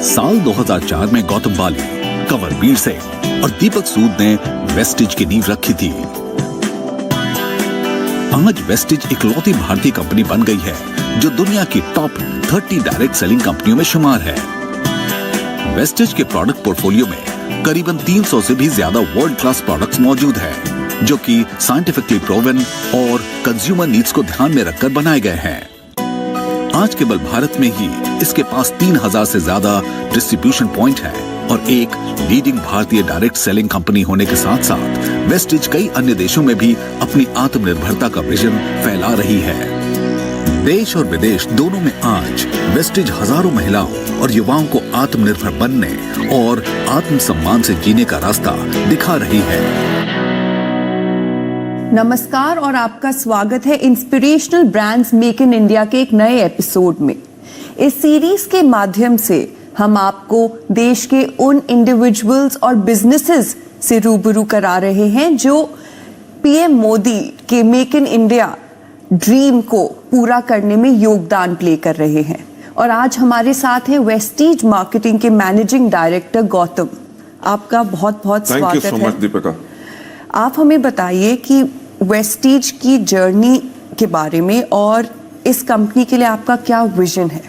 साल 2004 में गौतम बाली, कंवरवीर सिंह और दीपक सूद ने वेस्टिज की नींव रखी थी। आज वेस्टिज इकलौती भारतीय कंपनी बन गई है जो दुनिया की टॉप 30 डायरेक्ट सेलिंग कंपनियों में शुमार है। वेस्टिज के प्रोडक्ट पोर्टफोलियो में करीबन 300 से भी ज्यादा वर्ल्ड क्लास प्रोडक्ट्स मौजूद हैं, जो कि साइंटिफिकली प्रूवन और कंज्यूमर नीड्स को ध्यान में रखकर बनाए गए हैं। आज केवल भारत में ही इसके पास 3000 से ज्यादा डिस्ट्रीब्यूशन पॉइंट हैं और एक लीडिंग भारतीय डायरेक्ट सेलिंग कंपनी होने के साथ साथ वेस्टिज कई अन्य देशों में भी अपनी आत्मनिर्भरता का विजन फैला रही है। देश और विदेश दोनों में आज वेस्टिज हजारों महिलाओं और युवाओं को आत्मनिर्भर बनने और आत्मसम्मान से जीने का रास्ता दिखा रही है। नमस्कार और आपका स्वागत है inspirational brands make in India के एक नए एपिसोड में। इस सीरीज के माध्यम से हम आपको देश के उन इंडिविजुअल्स और बिजनेसेस से रूबरू करा रहे हैं जो पीएम मोदी के मेक इन इंडिया ड्रीम को पूरा करने में योगदान प्ले कर रहे हैं। और आज हमारे साथ हैं वेस्टिज मार्केटिंग के मैनेजिंग डायरेक्टर गौतम। आपका बहुत बहुत स्वागत है। Thank you so much Deepika. आप हमें बताइए कि वेस्टिज की जर्नी के बारे में और इस कंपनी के लिए आपका क्या विजन है।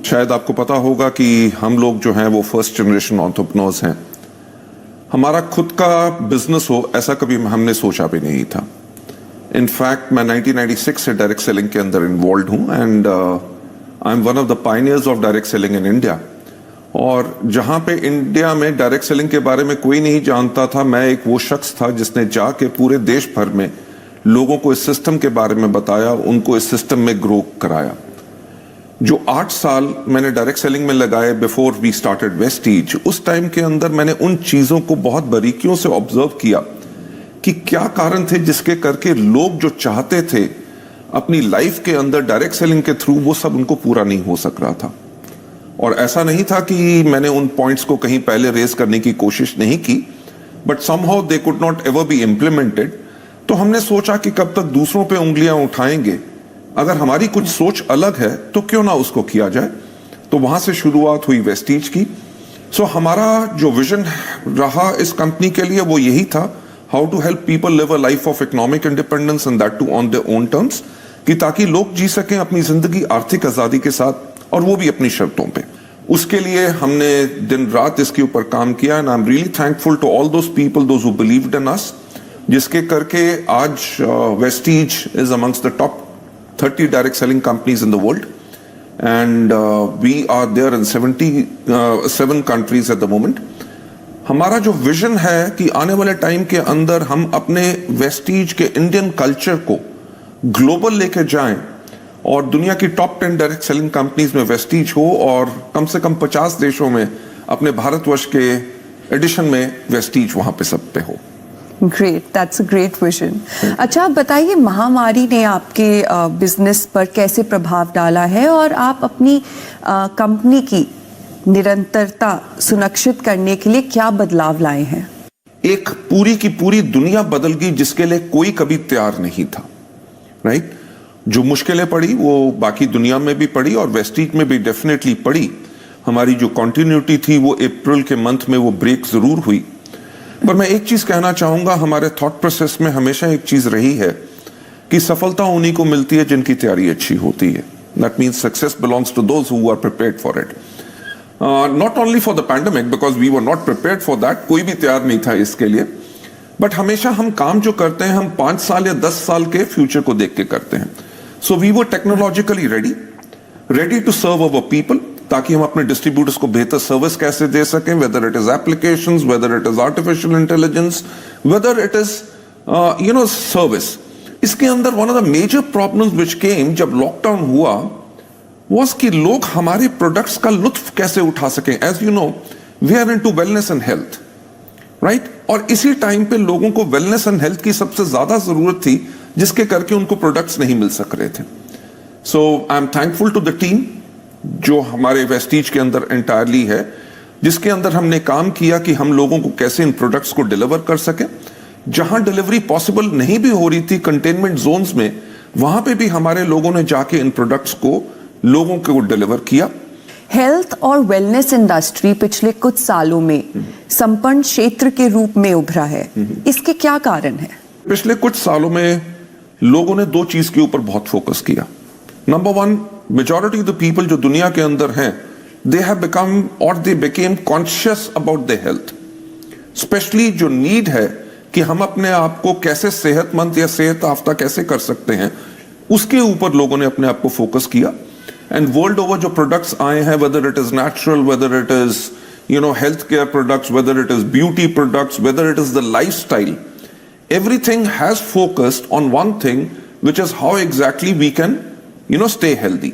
शायद आपको पता होगा कि हम लोग जो हैं वो फर्स्ट जनरेशन एंटरप्रेन्योर्स हैं। हमारा खुद का बिजनेस हो ऐसा कभी हमने सोचा भी नहीं था। इनफैक्ट मैं 1996 से डायरेक्ट सेलिंग के अंदर इन्वॉल्व हूँ and I M one of the pioneers of direct selling in India. और जहाँ पे इंडिया में डायरेक्ट सेलिंग के बारे में कोई नहीं जानता था, मैं एक वो शख्स था जिसने जाके पूरे देश भर में लोगों को इस सिस्टम के बारे में बताया, उनको इस सिस्टम में ग्रो कराया। जो 8 साल मैंने डायरेक्ट सेलिंग में लगाए बिफोर वी स्टार्टेड वेस्टिज, उस टाइम के अंदर मैंने उन चीज़ों को बहुत बारीकियों से ऑब्जर्व किया कि क्या कारण थे जिसके करके लोग जो चाहते थे अपनी लाइफ के अंदर डायरेक्ट सेलिंग के थ्रू, वो सब उनको पूरा नहीं हो सक रहा था। और ऐसा नहीं था कि मैंने उन पॉइंट्स को कहीं पहले रेज करने की कोशिश नहीं की, but somehow they could not ever be implemented. तो हमने सोचा कि कब तक दूसरों पे उंगलियां उठाएंगे, अगर हमारी कुछ सोच अलग है तो क्यों ना उसको किया जाए। तो वहां से शुरुआत हुई वेस्टिज की। सो हमारा जो विजन रहा इस कंपनी के लिए वो यही था, how to help people live a life of economic independence and that too on their own terms, कि ताकि लोग जी सकें अपनी जिंदगी आर्थिक आजादी के साथ और वो भी अपनी शर्तों पे। उसके लिए हमने दिन रात इसके ऊपर काम किया and I am really thankful to all those people those who believed in us, जिसके करके आज Vestige is amongst the top 30 direct selling companies in the world and we are there in 77 countries at the moment. हमारा जो vision है कि आने वाले time के अंदर हम अपने वेस्टिज के इंडियन कल्चर को ग्लोबल लेके जाएं और दुनिया की टॉप 10 डायरेक्ट सेलिंग कंपनीज में वेस्टिज हो और कम से कम 50 देशों में अपने भारतवर्ष के एडिशन में वेस्टिज वहां पे सब पे हो। Great, that's a great vision. अच्छा, आप बताइए महामारी ने आपके बिजनेस पर कैसे प्रभाव डाला है और आप अपनी कंपनी की निरंतरता सुनिश्चित करने के लिए क्या बदलाव लाए हैं। एक पूरी की पूरी दुनिया बदल गई जिसके लिए कोई कभी तैयार नहीं था, राइट? जो मुश्किलें पड़ी वो बाकी दुनिया में भी पड़ी और वेस्टिज में भी डेफिनेटली पड़ी। हमारी जो कंटिन्यूटी थी वो अप्रैल के मंथ में वो ब्रेक जरूर हुई। पर मैं एक चीज कहना चाहूंगा, हमारे थॉट प्रोसेस में हमेशा एक चीज रही है कि सफलता उन्हीं को मिलती है जिनकी तैयारी अच्छी होती है। That means success belongs to those who are prepared for it. Not only for the pandemic, because we were not prepared for that, कोई भी तैयार नहीं था इसके लिए। बट हमेशा हम काम जो करते हैं हम 5 साल या 10 साल के फ्यूचर को देख के करते हैं। So we were technologically ready to serve our people, ताकि हम अपने डिस्ट्रीब्यूटर्स को बेहतर सर्विस कैसे दे सकें, whether it is applications, whether it is artificial intelligence, whether it is service. इसके अंदर one of the major problems which came जब लॉकडाउन हुआ was कि लोग हमारे प्रोडक्ट्स का लुत्फ कैसे उठा सकें। As you know we are into wellness and health, right? और इसी टाइम पे लोगों को वेलनेस एंड हेल्थ की सबसे ज्यादा जरूरत थी, जिसके करके उनको प्रोडक्ट्स नहीं मिल सक रहे थे। So I am thankful to the team जो हमारे वेस्टिज के अंदर एंटायरली है, जिसके अंदर हमने काम किया कि हम लोगों को कैसे इन प्रोडक्ट्स को डिलीवर कर सके। जहां डिलीवरी पॉसिबल नहीं भी हो रही थी कंटेनमेंट जोन्स में, वहां पे भी हमारे लोगों ने जाके इन प्रोडक्ट्स को लोगों को डिलीवर किया। हेल्थ और वेलनेस इंडस्ट्री पिछले कुछ सालों में संपन्न क्षेत्र के रूप में उभरा है, इसके क्या कारण है? पिछले कुछ सालों में लोगों ने दो चीज के ऊपर बहुत फोकस किया। Number one, majority of the people जो दुनिया के अंदर हैं, दे हैव बिकम और they became conscious about the health. Specially जो नीड है कि हम अपने आप को कैसे सेहतमंद या सेहत याफ्ता कैसे कर सकते हैं, उसके ऊपर लोगों ने अपने आप को फोकस किया। एंड वर्ल्ड ओवर जो प्रोडक्ट्स आए हैं, weather it is natural, weather it is health care products, weather it is beauty products, weather it is the lifestyle, everything has focused on one thing, which is how exactly we can stay healthy.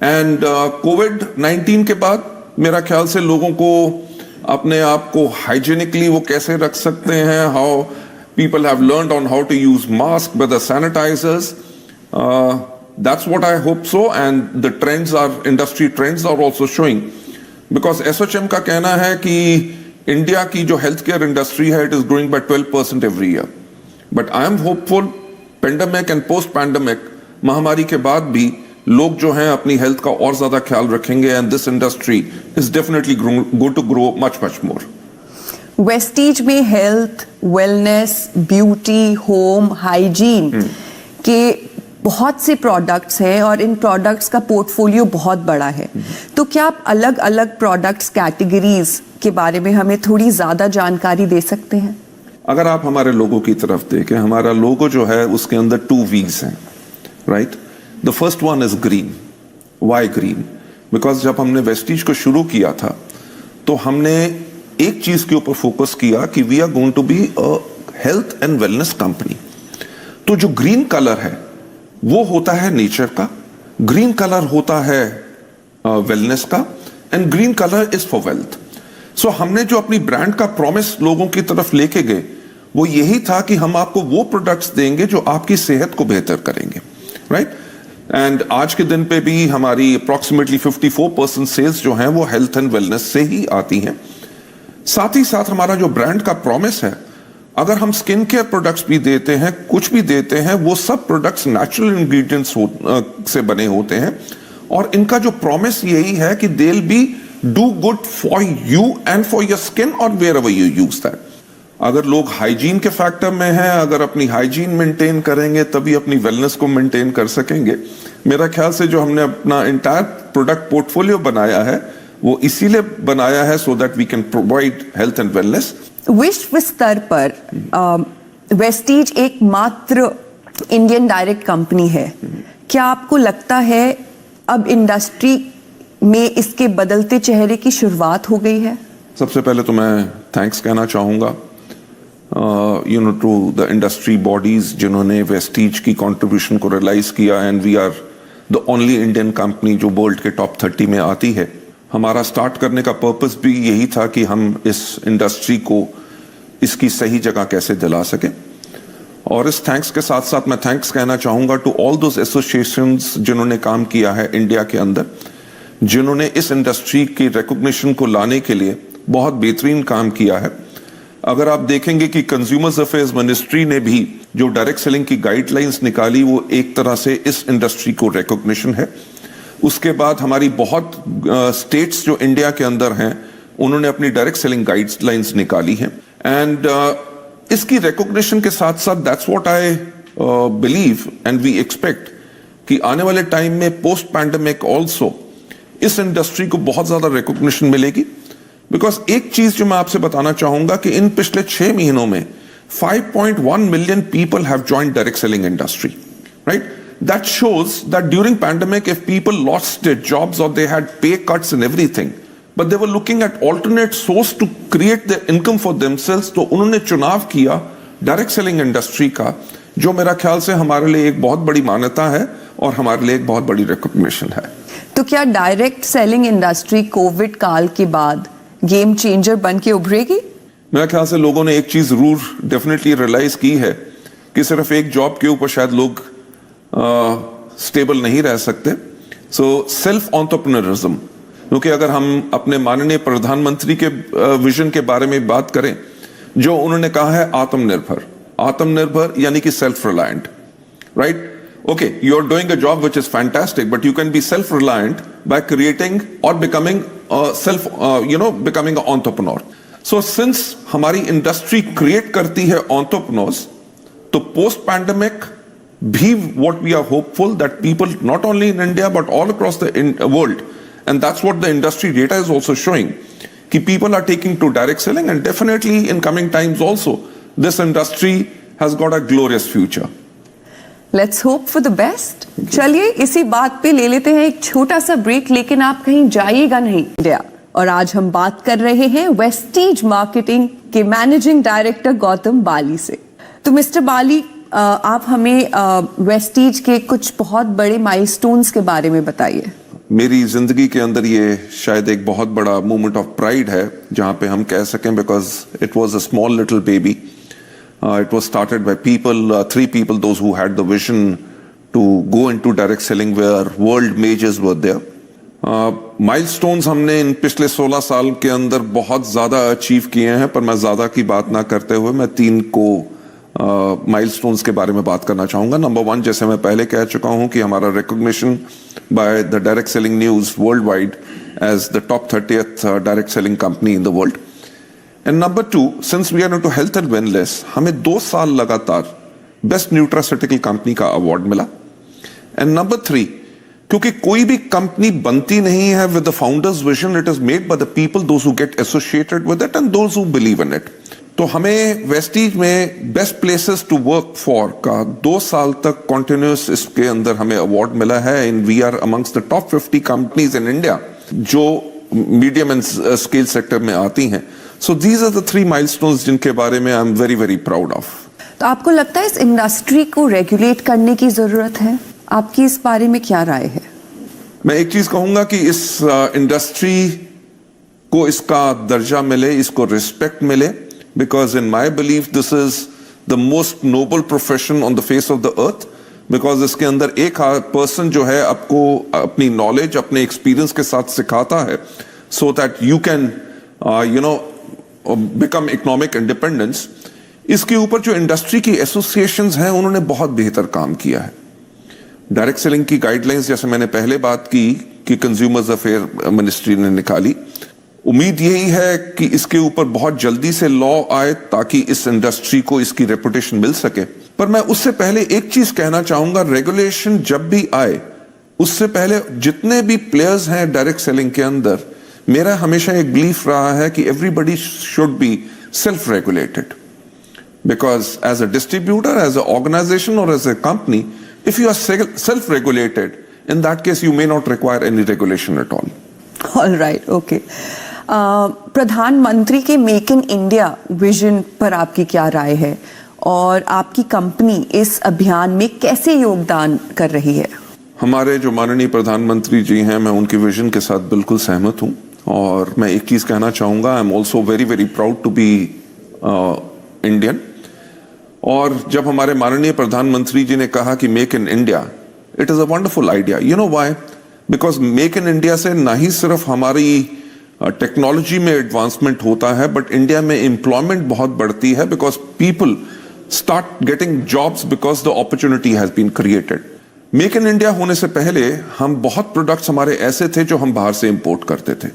And COVID-19 के बाद मेरा ख्याल से लोगों को अपने आप को हाइजीनिकली वो कैसे रख सकते हैं, how people have learned on how to use mask with the sanitizers. That's what I hope so, and the trends are, industry trends are also showing, because SOCHM का कहना है कि इंडिया की जो हेल्थ केयर इंडस्ट्री है, it is growing by 12% every year. But I am hopeful, pandemic and post pandemic महामारी के बाद भी लोग जो हैं अपनी हेल्थ का और ज्यादा ख्याल रखेंगे, and this industry is definitely going to grow much much more. Vestige में health, wellness, beauty, home, hygiene के बहुत से प्रोडक्ट्स हैं और इन प्रोडक्ट्स का पोर्टफोलियो बहुत बड़ा है। तो क्या आप अलग अलग प्रोडक्ट्स कैटेगरीज के बारे में हमें थोड़ी ज्यादा जानकारी दे सकते हैं? अगर आप हमारे लोगो की तरफ देखें, हमारा लोगो जो है उसके अंदर 2 V's हैं, right? The first one is green. Why green? Because जब हमने वेस्टीज को शुरू किया था तो हमने एक चीज के ऊपर फोकस किया कि we are going to be a health and wellness company. तो जो ग्रीन कलर है वो होता है नेचर का, ग्रीन कलर होता है वेलनेस का, and green colour is for wealth. So हमने जो अपनी ब्रांड का प्रॉमिस लोगों की तरफ लेके गए वो यही था कि हम आपको वो प्रोडक्ट्स देंगे जो आपकी सेहत को बेहतर करेंगे, राइट? एंड आज के दिन पे भी हमारी अप्रॉक्सीमेटली 54% सेल्स जो हैं वो हेल्थ एंड वेलनेस से ही आती हैं। साथ ही साथ हमारा जो ब्रांड का प्रॉमिस है, अगर हम स्किन केयर प्रोडक्ट्स भी देते हैं, कुछ भी देते हैं, वो सब प्रोडक्ट्स नेचुरल इंग्रेडिएंट्स से बने होते हैं, और इनका जो प्रॉमिस यही है कि they will be do good for you and for your skin और wherever you use that. अगर लोग हाइजीन के फैक्टर में हैं, अगर अपनी हाइजीन मेंटेन करेंगे तभी अपनी वेलनेस को मेंटेन कर सकेंगे। मेरा ख्याल से जो हमने अपना इंटायर प्रोडक्ट पोर्टफोलियो बनाया है वो इसीलिए बनाया है so that we can provide health and wellness. विश्व स्तर पर वेस्टीज एकमात्र इंडियन डायरेक्ट कंपनी है। क्या आपको लगता है अब इंडस्ट्री में इसके बदलते चेहरे की शुरुआत हो गई है? सबसे पहले तो मैं थैंक्स कहना चाहूँगा टू द इंडस्ट्री बॉडीज जिन्होंने वेस्टीज की कंट्रीब्यूशन को रियलाइज किया, and we are the only Indian company जो वर्ल्ड के टॉप 30 में आती है। हमारा स्टार्ट करने का पर्पस भी यही था कि हम इस इंडस्ट्री को इसकी सही जगह कैसे दिला सकें। और इस थैंक्स के साथ साथ मैं थैंक्स कहना चाहूँगा टू ऑल दोज एसोसिएशंस जिन्होंने काम किया है इंडिया के अंदर, जिन्होंने इस इंडस्ट्री की रिकॉग्निशन को लाने के लिए बहुत बेहतरीन काम किया है। अगर आप देखेंगे कि कंज्यूमर्स अफेयर्स मिनिस्ट्री ने भी जो डायरेक्ट सेलिंग की गाइडलाइंस निकाली वो एक तरह से इस इंडस्ट्री को रिकॉग्निशन है। उसके बाद हमारी बहुत स्टेट्स जो इंडिया के अंदर हैं उन्होंने अपनी डायरेक्ट सेलिंग गाइडलाइंस निकाली हैं, एंड इसकी रिकॉग्निशन के साथ साथ that's what I believe and we expect कि आने वाले टाइम में पोस्ट पैंडेमिक ऑल्सो इस इंडस्ट्री को बहुत ज्यादा रिकॉग्निशन मिलेगी। बिकॉज एक चीज जो मैं आपसे बताना चाहूंगा कि इन पिछले 6 महीनों में 5.1 million people have joined direct selling industry, right? That shows that during pandemic, if people lost their jobs or they had pay cuts and everything, but they were looking at alternate source to create their income for themselves, तो उन्होंने चुनाव किया direct selling industry का, जो मेरा ख्याल से हमारे लिए एक बहुत बड़ी मान्यता है और हमारे लिए एक बहुत बड़ी रिकॉग्निशन है। तो क्या डायरेक्ट सेलिंग इंडस्ट्री कोविड काल के बाद गेम चेंजर बन के उभरेगी? मेरा ख्याल से लोगों ने एक चीज जरूर डेफिनेटली रियलाइज की है कि सिर्फ एक जॉब के ऊपर शायद लोग स्टेबल नहीं रह सकते। सो सेल्फ एंटरप्रेन्योरिज्म, क्योंकि अगर हम अपने माननीय प्रधानमंत्री के विजन के बारे में बात करें, जो उन्होंने कहा है आत्मनिर्भर, आत्मनिर्भर यानी कि self reliant, right? Okay, you're doing a job which is fantastic, but you can be self-reliant by creating or becoming becoming an entrepreneur. So since हमारी इंडस्ट्री क्रिएट करती है entrepreneurs, तो post pandemic भी what we are hopeful that people not only in India but all across the world, and that's what the industry data is also showing, कि people are taking to direct selling, and definitely in coming times also this industry has got a glorious future. Let's hope for the best. चलिए इसी बात पे ले लेते हैं एक छोटा सा ब्रेक, लेकिन आप कहीं जाइएगा नहीं इंडिया। और आज हम बात कर रहे हैं वेस्टीज मार्केटिंग के मैनेजिंग डायरेक्टर गौतम बाली से। तो मिस्टर बाली, आप हमें वेस्टीज के कुछ बहुत बड़े माइलस्टोन्स के बारे में बताइए। मेरी जिंदगी के अंदर ये शायद एक बहुत बड़ा मोमेंट ऑफ प्राइड है जहां पे हम कह सकें, because it was a small little baby. It was started by people, 3 people, those who had the vision to go into direct selling where world majors were there. Milestones हमने इन पिछले 16 साल के अंदर बहुत ज़्यादा अचीव किए हैं, पर मैं ज़्यादा की बात ना करते हुए मैं 3 को माइलस्टोन्स के बारे में बात करना चाहूँगा. नंबर 1, जैसे मैं पहले कह चुका हूँ कि हमारा recognition by the direct selling news world wide as the top 30th direct selling company in the world. And number 2, since we are into health and wellness, हमें 2 साल लगातार बेस्ट न्यूट्रास्यूटिकल कंपनी का अवार्ड मिला. एंड नंबर 3, क्योंकि कोई भी कंपनी बनती नहीं है with the founders vision, it is made by the people those who get associated with it and those who believe in it. तो हमें वेस्टीज में best places to work for का 2 साल तक कॉन्टिन्यूस इसके अंदर हमें अवार्ड मिला है. And we are amongst the top 50 companies in India जो मीडियम एंड स्केल सेक्टर में आती हैं. So these are the 3 milestones जिनके बारे में I'm very very proud of. तो आपको लगता है इस इंडस्ट्री को रेगुलेट करने की जरूरत है? आपकी इस बारे में क्या राय है? मैं एक चीज कहूंगा कि इस इंडस्ट्री को इसका दर्जा मिले, इसको रिस्पेक्ट मिले, because in my belief this is the most noble profession on the face of the earth, because इसके अंदर एक पर्सन जो है आपको अपनी नॉलेज अपने एक्सपीरियंस के साथ सिखाता है so that you can become economic independence. इसके ऊपर जो इंडस्ट्री की एसोसिएशंस हैं उन्होंने बहुत बेहतर काम किया है. डायरेक्ट सेलिंग की गाइडलाइंस जैसे मैंने पहले बात की कि कंज्यूमर्स अफेयर मिनिस्ट्री ने निकाली. उम्मीद यही है कि इसके ऊपर बहुत जल्दी से लॉ आए ताकि इस इंडस्ट्री को इसकी रेपुटेशन मिल सके. पर मैं उससे पहले एक चीज कहना चाहूंगा, रेगुलेशन जब भी आए उससे पहले जितने भी प्लेयर्स हैं डायरेक्ट सेलिंग के अंदर, मेरा हमेशा एक बिलीफ रहा है कि everybody should be self regulated, because as a distributor, as a organisation और as a company, if you are self regulated, in that case you may not require any regulation at all. All right, okay. प्रधानमंत्री के make in India vision पर आपकी क्या राय है और आपकी company इस अभियान में कैसे योगदान कर रही है? हमारे जो माननीय प्रधानमंत्री जी हैं, मैं उनके विजन के साथ बिल्कुल सहमत हूं. और मैं एक चीज कहना चाहूंगा, I am also very very proud to be Indian. और जब हमारे माननीय प्रधानमंत्री जी ने कहा कि make in India, it is a wonderful idea. You know why? Because make in India से ना ही सिर्फ हमारी टेक्नोलॉजी में एडवांसमेंट होता है, बट इंडिया में एम्प्लॉयमेंट बहुत बढ़ती है, because people start getting jobs because the opportunity has been created. Make in India होने से पहले हम बहुत प्रोडक्ट्स हमारे ऐसे थे जो हम बाहर से इंपोर्ट करते थे.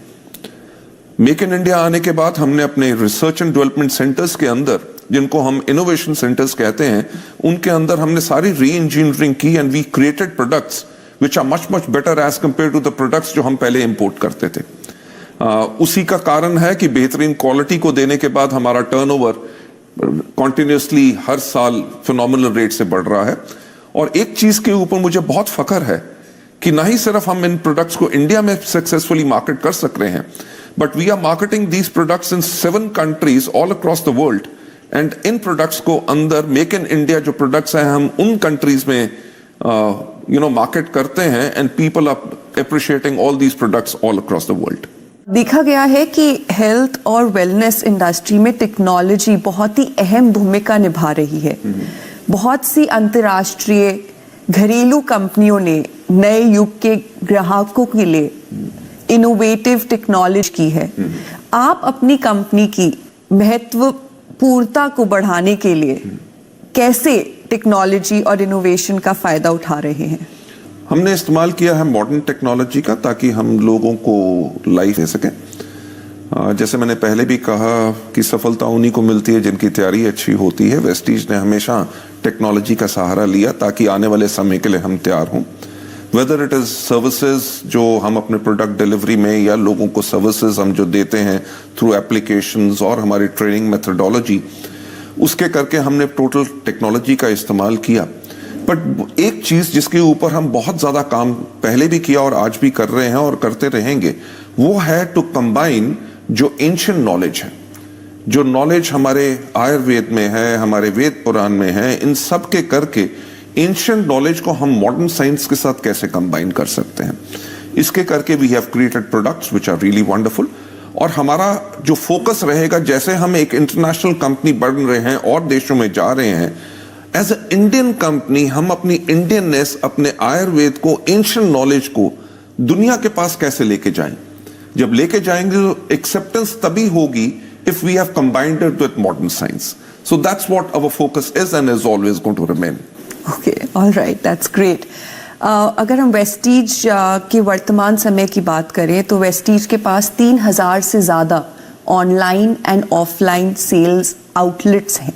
मेक इन इंडिया आने के बाद हमने अपने रिसर्च एंड डेवलपमेंट सेंटर्स के अंदर, जिनको हम इनोवेशन सेंटर्स कहते हैं, उनके अंदर हमने सारी री इंजीनियरिंग की and we created products which are much much better as compare to the products जो हम पहले इंपोर्ट करते थे. उसी का कारण है कि बेहतरीन क्वालिटी को देने के बाद हमारा टर्नओवर कॉन्टिन्यूसली हर साल फिनोमिनल रेट से बढ़ रहा है. और एक चीज के ऊपर मुझे बहुत फख्र है कि ना ही सिर्फ हम इन प्रोडक्ट्स को इंडिया में सक्सेसफुली मार्केट कर सक रहे हैं, but we are marketing these products in 7 countries all across the world. And इन प्रोडक्ट्स को अंदर मेक इन इंडिया जो प्रोडक्ट्स हैं हम उन कंट्रीज में मार्केट करते हैं. And people are appreciating all these products all across the world. देखा गया है कि हेल्थ और वेलनेस इंडस्ट्री में टेक्नोलॉजी बहुत ही अहम भूमिका निभा रही है. बहुत सी अंतर्राष्ट्रीय घरेलू कंपनियों ने नए युग के ग्राहकों के लिए इनोवेटिव टेक्नोलॉजी की है. आप अपनी कंपनी की महत्वपूर्णता को बढ़ाने के लिए कैसे टेक्नोलॉजी और इनोवेशन का फायदा उठा रहे हैं? हमने इस्तेमाल किया है मॉडर्न टेक्नोलॉजी का ताकि हम लोगों को लाइफ दे सकें। जैसे मैंने पहले भी कहा कि सफलता उन्हीं को मिलती है जिनकी तैयारी अच्छी होती है। वेस्टीज ने हमेशा टेक्नोलॉजी का सहारा लिया ताकि आने वाले समय के लिए हम तैयार हों। वेदर इट इज सर्विसेज जो हम अपने प्रोडक्ट डिलीवरी में या लोगों को सर्विसेज हम जो देते हैं थ्रू एप्लीकेशंस और हमारी ट्रेनिंग मेथडोलॉजी, उसके करके हमने टोटल टेक्नोलॉजी का इस्तेमाल किया। बट एक चीज जिसके ऊपर हम बहुत ज्यादा काम पहले भी किया और आज भी कर रहे हैं और करते रहेंगे, वो है टू कंबाइन जो एंशिएंट नॉलेज है, जो नॉलेज हमारे आयुर्वेद में है, हमारे वेद पुराण में है, इन सब के करके एंशिएंट नॉलेज को हम मॉडर्न साइंस के साथ कैसे कंबाइन कर सकते हैं। इसके करके we have created products which are really wonderful. और हमारा जो फोकस रहेगा, जैसे हम एक इंटरनेशनल कंपनी बन रहे हैं और देशों में जा रहे हैं, एज अ इंडियन कंपनी हम अपनी इंडियननेस, अपने आयुर्वेद को, एंशिएंट नॉलेज को दुनिया के पास कैसे लेके जाएं। जब लेके जाएंगे तो एक्सेप्टेंस तभी होगी if we have combined it with modern science. So that's what our focus is and is always going to remain. Okay, all right, that's great. अगर हम वेस्टीज के वर्तमान समय की बात करें तो वेस्टीज के पास 3000 से ज्यादा online and offline sales outlets हैं।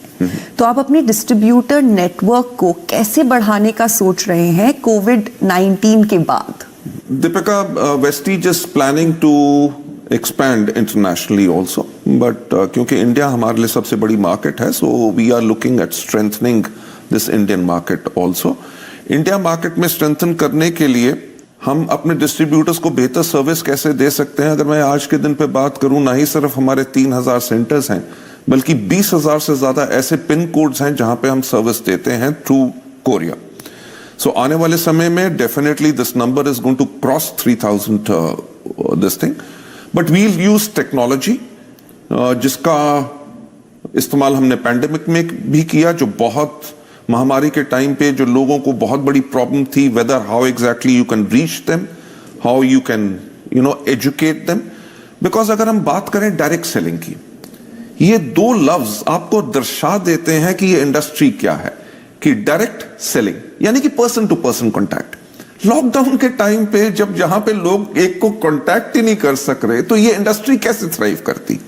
तो आप अपने डिस्ट्रीब्यूटर नेटवर्क को कैसे बढ़ाने का सोच रहे हैं कोविड-19 के बाद? Deepika, Vestige is planning to expand internationally also, but क्योंकि इंडिया हमारे लिए सबसे बड़ी मार्केट है, so we are looking at strengthening this Indian market also. India market में स्ट्रेंथन करने के लिए हम अपने डिस्ट्रीब्यूटर्स को बेहतर सर्विस कैसे दे सकते हैं। अगर मैं आज के दिन पे बात करूं, ना ही सिर्फ हमारे 3000 सेंटर्स हैं, बल्कि 20,000 से ज्यादा ऐसे पिन कोड्स हैं जहां पे हम सर्विस देते हैं थ्रू कोरिया। सो आने वाले समय में definitely this number is going to cross 3000 this thing, but we'll use technology जिसका इस्तेमाल हमने पैंडेमिक में भी किया, जो बहुत महामारी के टाइम पे जो लोगों को बहुत बड़ी प्रॉब्लम थी, whether how exactly you can reach them, how you can educate them. Because अगर हम बात करें डायरेक्ट सेलिंग की, ये दो लफ्ज आपको दर्शा देते हैं कि ये इंडस्ट्री क्या है, कि डायरेक्ट सेलिंग यानी कि person to person contact. Lockdown के टाइम पे जब जहां पे लोग एक को कॉन्टैक्ट ही नहीं कर सक रहे, तो ये इंडस्ट्री कैसे थ्राइव करती।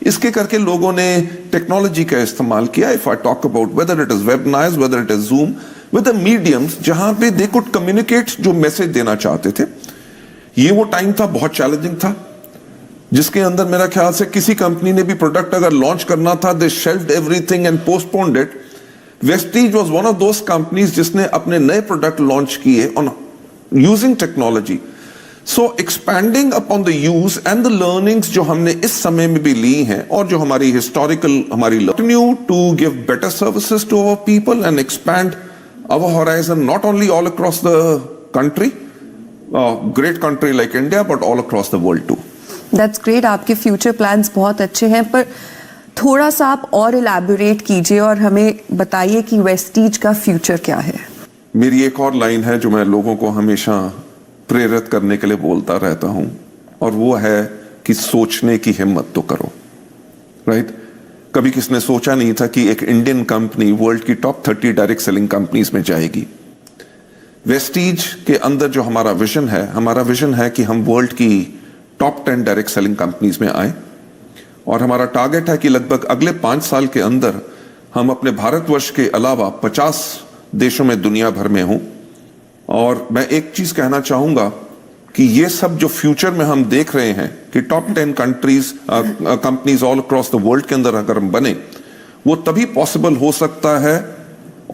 इसके करके लोगों ने टेक्नोलॉजी का इस्तेमाल किया। If I talk about whether it is webinars, weather it is zoom, with the mediums जहां पे दे कुड कम्युनिकेट जो मैसेज देना चाहते थे। ये वो टाइम था, बहुत चैलेंजिंग था, जिसके अंदर मेरा ख्याल से किसी कंपनी ने भी प्रोडक्ट अगर लॉन्च करना था, they shelved everything and postponed it. Vestige was one of those companies जिसने अपने नए प्रोडक्ट लॉन्च किए on using technology. So expanding upon the use and the learnings जो हमने इस समय में भी ली हैं और जो हमारी historical continue to give better services to our people and expand our horizon not only all across the country, great country like India, but all across the world too. That's great. आपके future plans बहुत अच्छे हैं, पर थोड़ा सा आप और elaborate कीजिए और हमें बताइए कि वेस्टीज का फ्यूचर क्या है। मेरी एक और लाइन है जो मैं लोगों को हमेशा प्रेरित करने के लिए बोलता रहता हूं, और वो है कि सोचने की हिम्मत तो करो। राइट? कभी किसने सोचा नहीं था कि एक इंडियन कंपनी वर्ल्ड की टॉप 30 डायरेक्ट सेलिंग कंपनीज में जाएगी। वेस्टीज के अंदर जो हमारा विजन है कि हम वर्ल्ड की टॉप 10 डायरेक्ट सेलिंग कंपनीज में आए, और हमारा टारगेट है कि लगभग अगले 5 साल के अंदर हम अपने भारतवर्ष के अलावा 50 देशों में दुनिया भर में हों। और मैं एक चीज कहना चाहूंगा कि ये सब जो फ्यूचर में हम देख रहे हैं कि top 10 companies all across the world के अंदर अगर हम बने, वो तभी पॉसिबल हो सकता है,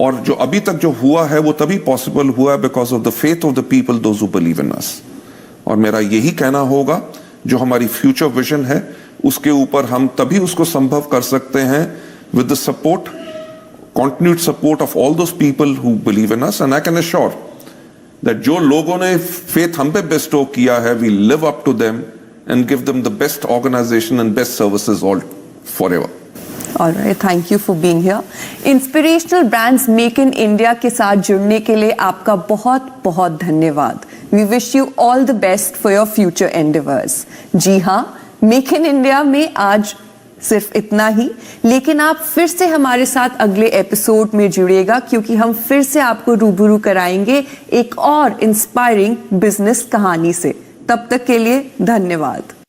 और जो अभी तक जो हुआ है वो तभी पॉसिबल हुआ because of the faith of the people those who believe in us. और मेरा यही कहना होगा, जो हमारी फ्यूचर विजन है उसके ऊपर हम तभी उसको संभव कर सकते हैं with the support, continued support of all those people who believe in us. And I can assure that जो लोगों ने फेथ हम पे बेस्टो किया है, we live up to them and give them the best organisation and best services all forever. All right, thank you for being here. Inspirational brands make in India के साथ जुड़ने के लिए आपका बहुत बहुत धन्यवाद। We wish you all the best for your future endeavors. जी हाँ, मेक इन इंडिया में आज सिर्फ इतना ही, लेकिन आप फिर से हमारे साथ अगले एपिसोड में जुड़िएगा क्योंकि हम फिर से आपको रूबरू कराएंगे एक और इंस्पायरिंग बिजनेस कहानी से। तब तक के लिए धन्यवाद।